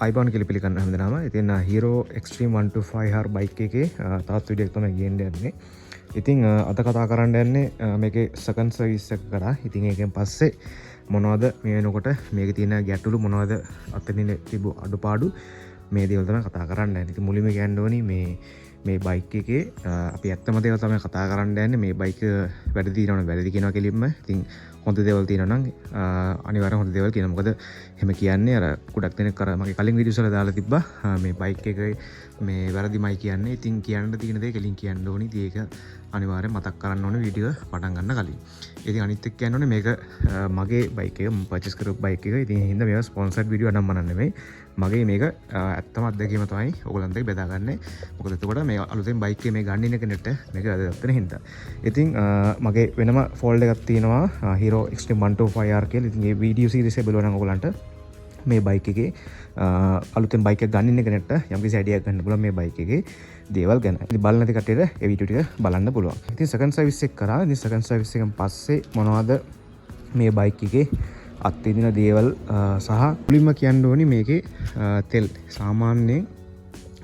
අයිබෝන් කියලා පිළිගන්න හැමදෙනාම. ඉතින් Hero Extreme 125R බයික් එකේ තවත් වීඩියෝ එකක් තමයි ගේන්න යන්නේ. ඉතින් අද කතා කරන්න යන්නේ මේකේ සෙකන්ඩ් සර්විස් එක කරා. ඉතින් ඒකෙන් පස්සේ මොනවද මේ වෙනකොට මේකේ තියෙන ගැටලු මොනවද අතනින් තිබු අඩුපාඩු මේ දේවල් තමයි කතා කරන්න යන්නේ. ඉතින් මුලින්ම කියන්න ඕනි මේ බයික් එකේ අපි ඇත්තම දේවල් තමයි කතා කරන්න යන්නේ. මේ බයික් වැඩි දිනවන වැඩි කියනවා කෙලින්ම. ඉතින් හොඳ දේවල් තියෙනවා නම් අනිවාර්යෙන් හොඳ දේවල් කියනවා. මොකද එහෙම කියන්නේ අර ගොඩක් දෙනෙක් අර මගේ කලින් වීඩියෝස් වල දාලා තිබ්බා මේ බයික් එකේ මේ වැරදිමයි කියන්නේ. ඉතින් කියන්න තියෙන දේ කෙලින් කියන්න ඕනි. ඉතින් ඒක අනිවාර්යෙන් මතක් කරන්න ඕනේ වීඩියෝ පටන් ගන්න කලින්. ඉතින් අනිත් එක්ක කියන්න ඕනේ මේක මගේ බයික් එක මම පර්චේස් කරපු බයික් එක. ඉතින් හින්දා මේක ස්පොන්සර්ඩ් වීඩියෝ නම් මනන්නේ නෙමෙයි. මගේ මේක ඇත්තම අත්දැකීම තමයි ඔයගොල්ලන්ට බෙදා ගන්න. මොකද එතකොට මේ අලුතෙන් බයික් එක මේ ගන්න ඉන්න කෙනෙක්ට මේක වැදගත් වෙන හින්දා. ඉතින් මගේ වෙනම ෆෝල්ඩර් එකක් තියෙනවා Hero Extreme 125R කියලා. ඉතින් මේ වීඩියෝ සීරීස් එක බලුවා නම් ඔයගොල්ලන්ට මේ බයික් එකේ අලුතෙන් බයික් එක ගන්න ඉන්න කෙනෙක්ට යම්කිසි අයිඩියා එකක් ගන්න පුළුවන් මේ බයික් එකේ දේවල් ගැන. ඉතින් බලන්න නැති කට්ටියට ඒ වීඩියෝ ටික බලන්න පුළුවන්. ඉතින් සෙකන්ඩ් සර්විස් එක කරා. ඉතින් සෙකන්ඩ් සර්විස් එකෙන් පස්සේ මොනවද මේ බයික් එකේ අත්විඳින දේවල් සහ මුලින්ම කියන්න ඕනි මේකේ තෙල් සාමාන්‍යයෙන්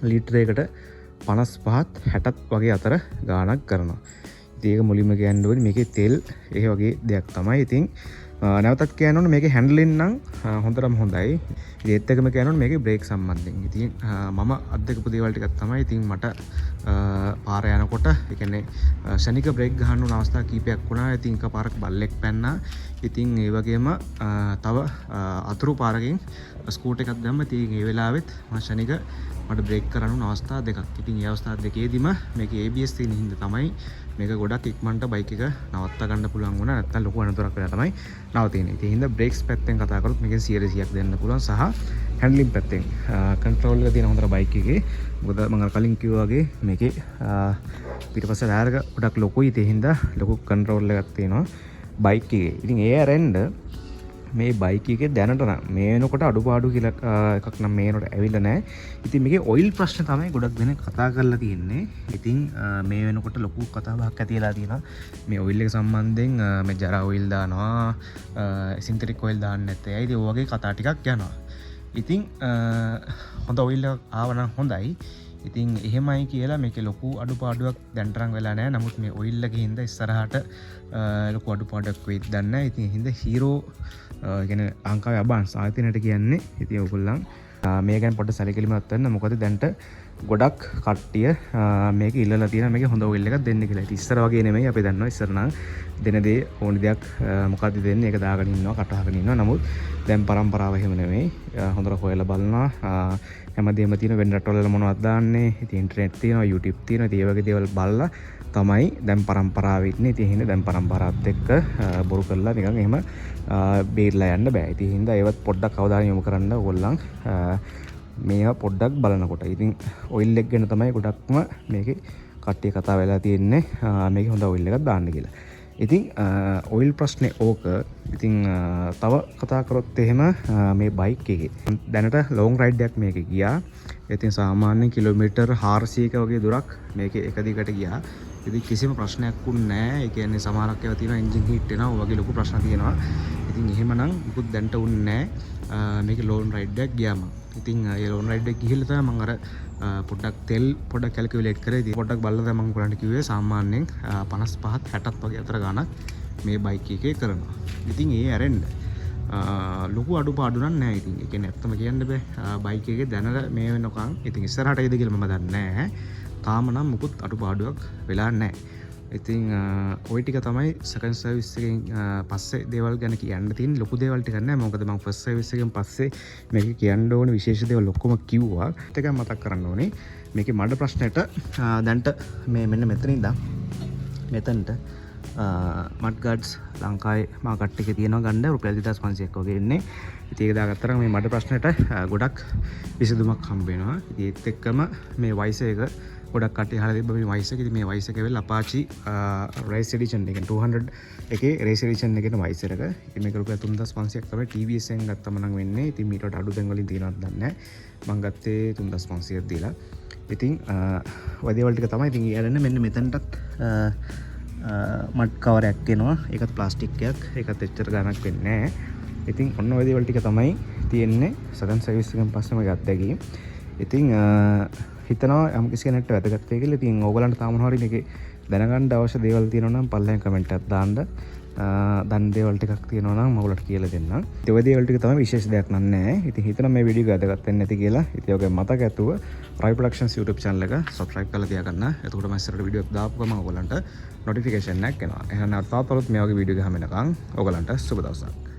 ලීටරයකට 55ත් 60ත් වගේ අතර ගාණක් කරනවා. ඉතින් ඒක මුලින්ම කියන්න ඕනි මේකේ තෙල් ඒ වගේ දෙයක් තමයි. ඉතින් නැවතත් කියන්න ඕනේ මේකේ හැන්ඩලින් නම් හොඳටම හොඳයි. ඒත් එකම කියන්න ඕනේ මේකේ බ්‍රේක් සම්බන්ධයෙන්. ඉතින් මම අත්දකපු දේවල් ටිකක් තමයි. ඉතින් මට පාර යනකොට ඒ කියන්නේ ශනික බ්‍රේක් ගහන්න උන අවස්ථා කීපයක් වුණා. ඉතින් එකපාරක් බල්ලෙක් පැන්නා. ඉතින් ඒ වගේම තව අතුරු පාරකින් ස්කූටර් එකක් දැම්ම. ඉතින් ඒ වෙලාවෙත් මම ශනික මට බ්‍රේක් කරන්න උන අවස්ථා දෙකක්. ඉතින් ඒ අවස්ථා දෙකේදීම මේකේ ABS තියෙන හින්දා තමයි මේක ගොඩක් ඉක්මනට බයික් එක නවත්තා ගන්න පුළුවන් වුණා. නැත්නම් ලොකු අනතුරක් වෙලා තමයි නවතින්නේ. ඉතින් හින්දා බ්‍රේක්ස් පැත්තෙන් කතා කරොත් මේකෙන් 100%ක් දෙන්න පුළුවන්. සහ හැන්ඩලින් පැත්තෙන් කන්ට්‍රෝල් එක තියෙන හොඳට බයික් එකේ. මොකද මම කලින් කිව්වා වගේ මේකේ පිටපස්ස ඩයර් එක ගොඩක් ලොකුයි. ඒ හින්දා ලොකු කන්ට්‍රෝල් එකක් තියෙනවා බයික් එකේ. ඉතින් ඒ ඇරෙන්න මේ බයික් එකේ දැනට නම් මේ වෙනකොට අඩුපාඩු කියලා එකක් නම් මේ වෙනකොට ඇවිල්ලා නැහැ. ඉතින් මේකේ ඔයිල් ප්‍රශ්න තමයි ගොඩක් දෙනෙක් කතා කරලා තියෙන්නේ. ඉතින් මේ වෙනකොට ලොකු කතාබහක් ඇති වෙලා තියෙනවා. මේ ඔයිල් එක සම්බන්ධයෙන් මේ ජරා ඔයිල් දානවා, සින්තටික් ඔයිල් දාන්න නැත්තේ. ඒ වගේ කතා ටිකක් යනවා. ඉතින් හොඳ ඔයිල් එකක් ආව නම් හොඳයි. ඉතින් එහෙමයි කියලා මේකේ ලොකු අඩුපාඩුවක් දැන්තරම් වෙලා නැහැ. නමුත් මේ ඔයිල් එකේ හින්දා ඉස්සරහට ලොකු අඩුපාඩුවක් වෙයිද දන්නේ නැහැ. ඉතින් හින්දා Hero කියන්නේ ලංකාවේ අබාන්ස් ආයතනයට කියන්නේ. ඉතින් ඔයගොල්ලන් මේ ගැන පොඩ්ඩක් සැලකිලිමත් වෙන්න. මොකද දැන්ට ගොඩක් කට්ටිය මේක ඉල්ලලා තියෙනවා මේක හොඳ ඔයිල් එකක් දෙන්න කියලා. ඉතින් ඉස්සර වගේ නෙමෙයි අපි දන්නවා. ඉස්සර නම් දෙන දේ ඕනි දෙයක් මොකද්ද දෙන්නේ ඒක දාගෙන ඉන්නවා කටහගෙන ඉන්නවා. නමුත් දැන් පරම්පරාව එහෙම නෙමෙයි. හොඳට හොයලා බලනවා. හැමදේම තියෙන වෙන රටවල මොනවද දාන්නේ. ඉතින් ඉන්ටර්නෙට් තියෙනවා, YouTube තියෙනවා. ඉතින් ඒ වගේ දේවල් බලලා තමයි දැන් පරම්පරාව ඉන්නේ. ඉතින් හින්දා දැන් පරම්පරාවත් එක්ක බොරු කරලා නිකන් එහෙම බේරලා යන්න බෑ. ඉතින් හින්දා ඒවත් පොඩ්ඩක් අවධානය යොමු කරන්න ඕගොල්ලන් මේවා පොඩ්ඩක් බලනකොට. ඉතින් ඔයිල් එක ගැන තමයි ගොඩක්ම මේකේ කට්ටිය කතා වෙලා තියෙන්නේ. මේකේ හොඳ ඔයිල් එකක් දාන්න කියලා. ඉතින් ඔයිල් ප්‍රශ්නේ ඕක. ඉතින් තව කතා කරොත් එහෙම මේ බයික් එකේ දැනට ලොංග් රයිඩ් එකක් මේකේ ගියා. ඉතින් සාමාන්‍යයෙන් කිලෝමීටර් 400ක වගේ දුරක් මේකේ එක දිගට ගියා. ඉතින් කිසිම ප්‍රශ්නයක් වුණ නැහැ. ඒ කියන්නේ සමහරක් ඒවා තියෙනවා එන්ජින් හීට් වෙනවා. ඔය වගේ ලොකු ප්‍රශ්න තියෙනවා. ඉතින් එහෙමනම් මුකුත් දැන්ට වුණ නැහැ. මේකේ ලොන් රයිඩ් එකක් ගියාම. ඉතින් ඒ ලොන් රයිඩ් එක ගිහිල්ලා තමයි මම අර පොඩ්ඩක් තෙල් පොඩ්ඩක් කැල්කියුලේට් කරේ. ඉතින් පොඩ්ඩක් බලලා තමයි මම ඔයගලන්ට කිව්වේ සාමාන්‍යයෙන් 55ත් 60ත් වගේ අතර ගාණක් මේ බයික් එකේ කරනවා. ඉතින් ඒ ඇරෙන්න ලොකු අඩුපාඩු නැහැ. ඉතින් ඒ කියන්නේ ඇත්තම කියන්න බෑ. බයික් එකේ දැනට මේ වෙනකන් ඉතින් ඉස්සරහට එයිද කියලා මම දන්නේ නැහැ. තාම නම් මුකුත් අඩුපාඩුවක් වෙලා නැහැ. ඉතින් ওই ටික තමයි සෙකන්ඩ් සර්විස් එකෙන් පස්සේ දේවල් ගැන කියන්න තියෙන ලොකු දේවල් ටික නැහැ. මොකද මම ෆස්ට් සර්විස් එකෙන් පස්සේ මේක කියන්න ඕනේ විශේෂ දේවල් ඔක්කොම කිව්වා. ටිකක් මතක් කරන්න ඕනේ. මේකේ මඩ ප්‍රශ්නෙට දැන්ට මේ මෙන්න මෙතන ඉඳන් මෙතනට මඩ් ගාඩ්ස් ලංකාවේ මාකට් එකේ තියෙනවා ගන්න රුපියල් 2500ක් වගේ ඉන්නේ. ඉතින් ඒක දාගත්තරම මේ මඩ ප්‍රශ්නෙට ගොඩක් විසඳුමක් හම්බ වෙනවා. ඉතින් ඒත් එක්කම මේ වයිස එක ගොඩක් කට්ටිය අහලා තිබ්බ මේ වයිස් එක. ඉතින් මේ වයිස් එක වෙලා Apache race edition එක 200 එකේ race edition එකේ වයිස් එක. ඉතින් මේක රුපියල් 3500ක් තමයි TVS එකෙන් ගත්තම නම් වෙන්නේ. ඉතින් මීට වඩා අඩු දැන් වලින් තියෙනවද දන්නේ නැහැ. මම ගත්තේ 3500ක් දීලා. ඉතින් ඔය දේවල් ටික තමයි. ඉතින් ඊළඟ මෙන්න මෙතනටත් මඩ් කවර් එකක් එනවා. ඒකත් ප්ලාස්ටික් එකක්. ඒකත් එච්චර ගණක් වෙන්නේ නැහැ. ඉතින් ඔන්න ඔය දේවල් ටික තමයි තියෙන්නේ සකන් සර්විස් එකෙන් පස්සේ මගේ අත්දැකීම්. ඉතින් හිතනවා යම් කිසි කෙනෙක්ට වැදගත් වෙයි කියලා. ඉතින් ඕගලන්ට තාම මොනවා හරි මේකේ දැනගන්න අවශ්‍ය දේවල් තියෙනවා නම් පල්ලෙන් කමෙන්ට් එකක් දාන්න. දන් දේවල් ටිකක් තියෙනවා නම් මම ඔයගලට කියලා දෙන්නම්. ඉතින් ඔය දේවල් ටික තමයි විශේෂ දෙයක් නෑ. ඉතින් හිතනවා මේ වීඩියෝ එක වැදගත් වෙන්නේ නැති කියලා. ඉතින් ඔයගේ මතක ඇතුව රයි ප්‍රොඩක්ෂන්ස් YouTube channel එක subscribe කරලා තියාගන්න. එතකොට මම ඉස්සරහට වීඩියෝ එක දාපු ගමන් ඔයගලන්ට notification එකක් එනවා. එහෙනම් තවදුරටත් මේ වගේ වීඩියෝ එක හැම වෙනකන් ඔයගලන්ට සුබ දවසක්.